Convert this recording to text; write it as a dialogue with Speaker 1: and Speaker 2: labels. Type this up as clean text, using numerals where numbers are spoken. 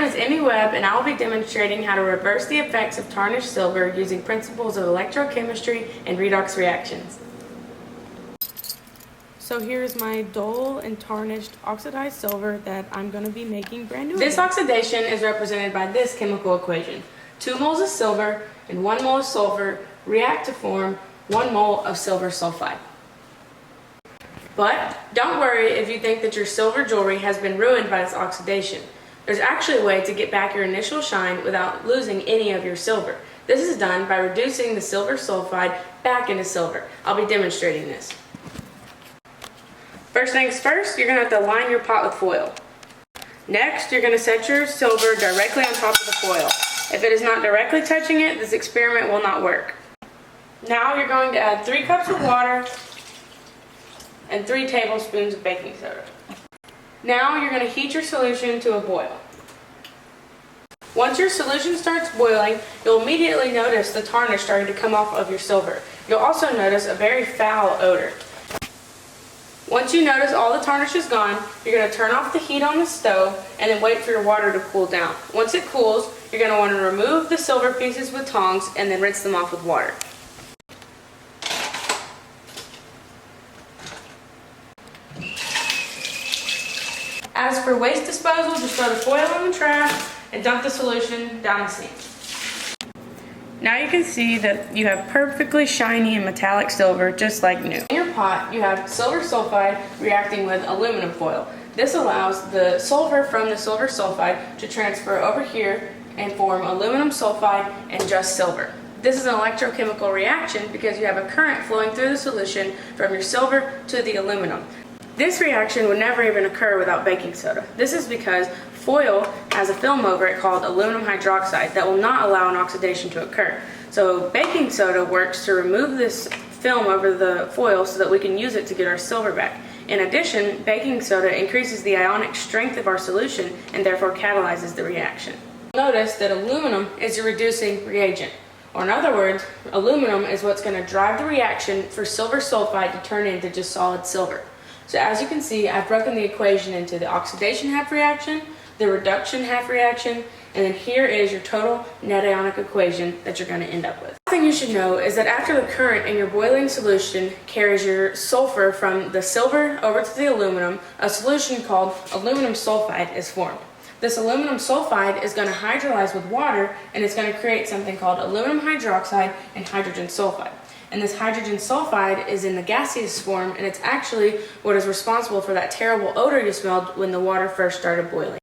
Speaker 1: name is Emmy Webb, and I will be demonstrating how to reverse the effects of tarnished silver using principles of electrochemistry and redox reactions. So here's my dull and tarnished oxidized silver that I'm going to be making brand new. This oxidation is represented by this chemical equation. 2 moles of silver and 1 mole of sulfur react to form 1 mole of silver sulfide. But don't worry if you think that your silver jewelry has been ruined by this oxidation. There's actually a way to get back your initial shine without losing any of your silver. This is done by reducing the silver sulfide back into silver. I'll be demonstrating this. First things first, you're going to have to line your pot with foil. Next, you're going to set your silver directly on top of the foil. If it is not directly touching it, this experiment will not work. Now you're going to add 3 cups of water and 3 tablespoons of baking soda. Now you're going to heat your solution to a boil. Once your solution starts boiling, you'll immediately notice the tarnish starting to come off of your silver. You'll also notice a very foul odor. Once you notice all the tarnish is gone, you're going to turn off the heat on the stove and then wait for your water to cool down. Once it cools, you're going to want to remove the silver pieces with tongs and then rinse them off with water. As for waste disposal, just throw the foil in the trash and dump the solution down the sink. Now you can see that you have perfectly shiny and metallic silver, just like new. In your pot, you have silver sulfide reacting with aluminum foil. This allows the sulfur from the silver sulfide to transfer over here and form aluminum sulfide and just silver. This is an electrochemical reaction because you have a current flowing through the solution from your silver to the aluminum. This reaction would never even occur without baking soda. This is because foil has a film over it called aluminum hydroxide that will not allow an oxidation to occur. So baking soda works to remove this film over the foil so that we can use it to get our silver back. In addition, baking soda increases the ionic strength of our solution and therefore catalyzes the reaction. Notice that aluminum is a reducing reagent. Or in other words, aluminum is what's going to drive the reaction for silver sulfide to turn into just solid silver. So as you can see, I've broken the equation into the oxidation half reaction, the reduction half reaction, and then here is your total net ionic equation that you're going to end up with. One thing you should know is that after the current in your boiling solution carries your sulfur from the silver over to the aluminum, a solution called aluminum sulfide is formed. This aluminum sulfide is going to hydrolyze with water and it's going to create something called aluminum hydroxide and hydrogen sulfide. And this hydrogen sulfide is in the gaseous form, and it's actually what is responsible for that terrible odor you smelled when the water first started boiling.